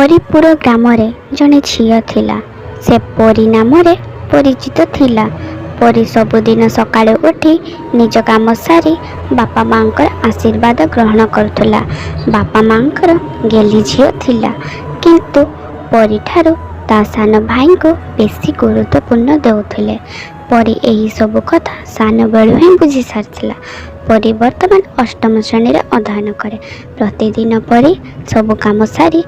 परिपुर ग्राम जड़े झील थिला। से परी नाम परिचित थिला। परी सबुदिन सकाळे उठी निज काम सारी बापा मांकर आशीर्वाद ग्रहण करुला। बापा मांकर गेली झील थिला, किंतु परी ठारू ता सान भाई को बेसी गुरुत्वपूर्ण देउथिले। परी एही सब कथा सान बेलू ही बुझी सारिथिला। परी वर्तमान अष्टम श्रेणी अध्ययन करे। प्रतिदिन परी सब काम सारी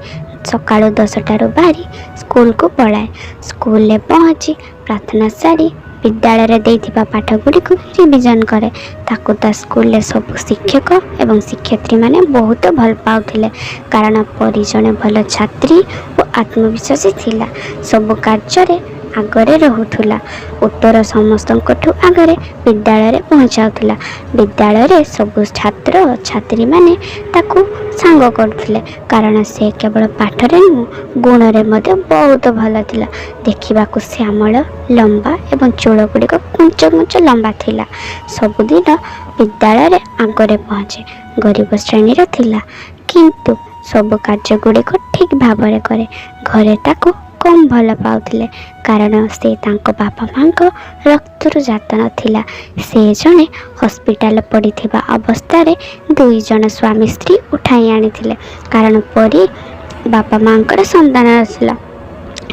सकाळु 10टारू बाहरी स्कूल को पलाए। स्कूल में पहुँची प्रार्थना सारी विद्यालय देइथिबा पाठ गुडी को रिविजन करे। ताकू ता स्कूल में सब शिक्षक एवं शिक्षयित्री माने बहुत भल पाउथिले, कारण परी जने भल छात्री और आत्मविश्वासी थिला। सब कार्य आगरे रहुथुला। उत्तर समस्त आगरे विद्यालय पहुँचाउथिला। विद्यालय सब छात्र छात्री माने ताकू सांग करथिले, कारण से केवल पाठरे नुह गुण रे मध्य बहुत भल थिला। देखिबाकू श्यामल लंबा एवं चूल गुड़िक कुंच कुंच लंबा थिला। सबुदिन विद्यालय आगरे पहुँचे। गरीब श्रेणी थिला, किंतु सब कार्य गुड़िक ठीक भाव में करे। घरे ताकू कम भल पाउथिले, कारण से तांको बापा मां को रक्तर जात नथिला। से जने हॉस्पिटल पड़िथिबा अवस्था रे 2 जन स्वामी स्त्री उठाई आनिथिले, कारण परी बापा मां को संतान नथिला।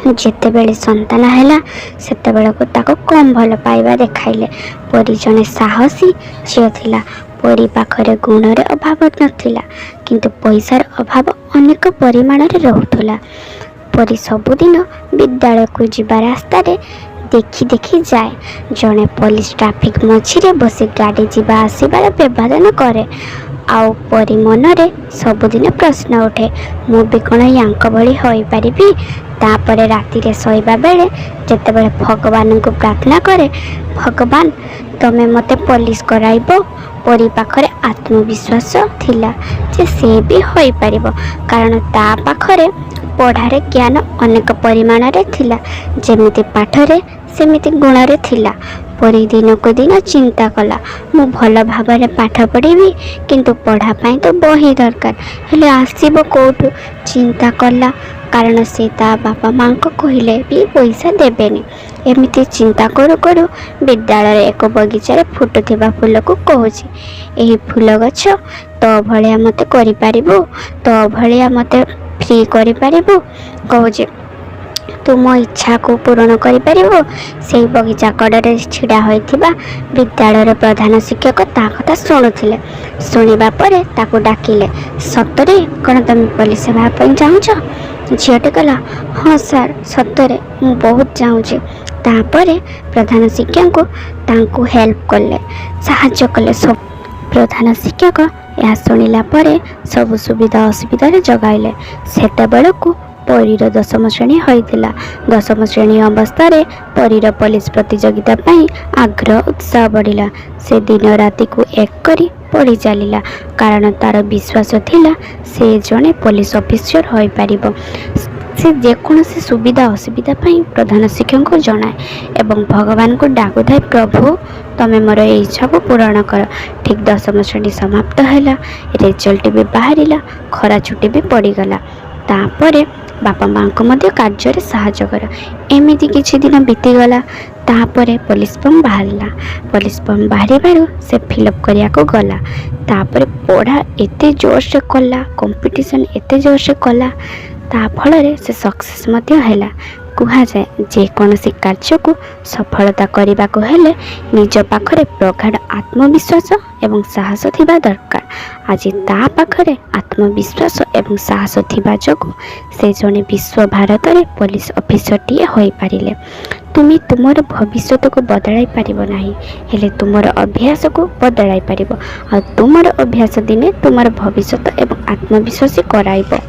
जेते बेले संतान हैला सेते बेले को ताको कम भल पाइबा देखाइले। परी जने साहसी झियो थिला। परी पाखरे गुण रे अभाव नथिला, किंतु पैसार अभाव अनेक परिमाण रे रहुथुला। परी सबुदिन विद्यालय को जीवा रास्ता रे देखी देखी जाए। जड़े पुलिस ट्रैफिक मझिरे बसी गाड़ी जीवा आसबार व्यवधान करे। आउ परी मन रे सबुदिन प्रश्न उठे, मु भी कौन यांक भली होई परिबी। तापरे राति रे सोइबा बेले जेतेबेले भगवान को प्रार्थना करे, भगवान तमे मते पुलिस कराइबो। परी पाखरे आत्मविश्वास थिला जे से भी होई परिबो, कारण ता पाखरे पढ़ारे ज्ञान अनेक परिमाण रे थिला। जेमिति पाठरे सेमिति गुण रे थिला। परी दिन को दिन चिंता कला, मु भल भाव में पाठ पढ़ी, किंतु पढ़ा पाई तो बही दरकार, हेले आसीबो कोठु। चिंता कला, कारण से ता बापा मां को कहले भी पैसा देबेनी। एमिति चिंता करू करू विद्यालय एक बगीचारे फुटुथिबा फूल को कहूची, एही फूल गछ तो भलिया मते करि पारिबो, तो भलिया मते फ्री करि पारिबो कहूचे। तू मो इच्छा को पूरण करि पारिबो। सेही बगीचा कड़े छिड़ा होइथिबा विद्यालय प्रधान शिक्षक ता कथा शुणुथिले। शुणिबा परे ताकू डाकिले, सतरे कौन तुम पुलिस हेबा पई चाहुछ? झीटे कहला, हाँ सर सतरे मु बहुत चाहूँगी। तापरे प्रधान शिक्षक को तांकू हेल्प कले, साहाय्य कले। सब प्रधान शिक्षक यह शुणिला परे सब सुविधा असुविधा जगाइले। सेते बेलकू परीर 10म श्रेणी होइतिला। 10म श्रेणी अवस्था रे परीर पुलिस प्रतियोगिता पाई आग्रह उत्साह बढ़िला। से दिन राति को एक करी पढ़ी चलिला, कारण तार विश्वास थिला से जने पुलिस ऑफिसर होई पारिबो। से जेकोसी सुविधा असुविधा पाई प्रधान शिक्षक को जनाए एवं भगवान को डाकु थाए, प्रभु तमे मोर इच्छा को पूरण कर। ठीक 10म श्रेणी समाप्त हैला। रिजल्ट भी बाहरिला, खरा छुट्टी भी पड़ीगला। तापरे बापा मां को मध्य कार्य रे साहाय्य कर। एमिति किछि दिन बीतीगला। तापरे पुलिस फॉर्म बाहरला। पुलिस फॉर्म बाहरी बारू से फिलअप करिया को गला। तापरे पढ़ा एते जोर से कला, कंपटीशन एते जोर से कला, ता फल से सक्सेस मध्य हैला। कहा जाए जेकोसी कार्य को सफलता करने को हेले निज पाखरे प्रगाढ़ आत्मविश्वास एवं साहस थिबा दरकार। आज ता पाखरे आत्मविश्वास एवं साहस थिबा जगु से जने विश्व भारत रे पुलिस ऑफिसर टीए होई पारिले। तुमी तुमर भविष्य को बदलाई पारिबो नाही, हेले तुमर अभ्यास को बदलाई पारिबो। आ तुमर अभ्यास दिने तुमर भविष्य एवं आत्मविश्वास कराइबो।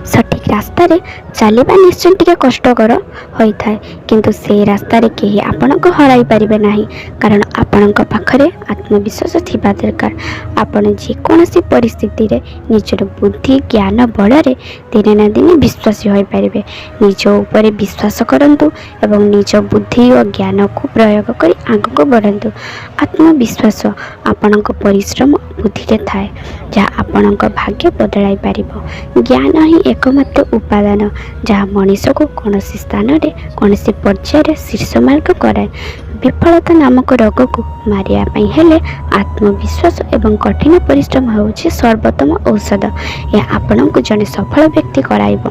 सठिक रास्ता रे चलवा निश्चय टिके कष्टकर होता है, किंतु से रास्ता रे केही आपण को हराई पारिबे नाही, कारण आपण पाखरे आत्मविश्वास थिबा दरकार। आपण जेकोसी परिस्थिति रे निजर बुद्धि ज्ञान बल रे दिने ना दिने विश्वासी होई पारिबे। निज ऊपर विश्वास करंतु एवं निज बुद्धि और ज्ञान को प्रयोग करी आग को बढ़ंतु। आत्मविश्वास आपण परिश्रम बुद्धि रे थाए, जहाँ आपण भाग्य बदलाई पारिबो। ज्ञान ही एकमात्र ଏମିତି ଉପାଦାନ ଯାହା ମଣିଷକୁ କୌଣସି ସ୍ଥାନରେ କୌଣସି ପର୍ଯ୍ୟାୟରେ ଶୀର୍ଷ ମାର୍ଗ କରାଏ। ବିଫଳତା ନାମକ ରୋଗକୁ ମାରିବା ପାଇଁ ହେଲେ ଆତ୍ମବିଶ୍ୱାସ ଏବଂ କଠିନ ପରିଶ୍ରମ ହେଉଛି ସର୍ବୋତ୍ତମ ଔଷଧ। ଏହା ଆପଣଙ୍କୁ ଜଣେ ସଫଳ ବ୍ୟକ୍ତି କରାଇବ।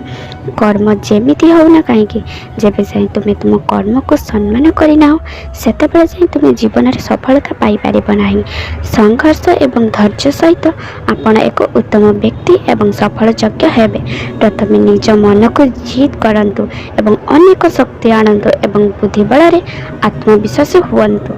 କର୍ମ ଯେମିତି ହେଉନା କାହିଁକି, ଯେବେ ଯାଏଁ ତୁମେ ତୁମ କର୍ମକୁ ସମ୍ମାନ କରିନାହ ସେତେବେଳେ ଯାଏଁ ତୁମେ ଜୀବନରେ ସଫଳତା ପାଇପାରିବ ନାହିଁ। ସଂଘର୍ଷ ଏବଂ ଧୈର୍ଯ୍ୟ ସହିତ ଆପଣ ଏକ ଉତ୍ତମ ବ୍ୟକ୍ତି ଏବଂ ସଫଳ ଯୋଗ୍ୟ ହେବେ। ପ୍ରଥମେ ନିଜ ମନକୁ ଜିତ୍ କରନ୍ତୁ ଏବଂ ଅନେକ ଶକ୍ତି ଆଣନ୍ତୁ ଏବଂ ବୁଦ୍ଧି ବଳରେ ଆତ୍ମବିଶ୍ୱାସୀ ହୁଅନ୍ତୁ।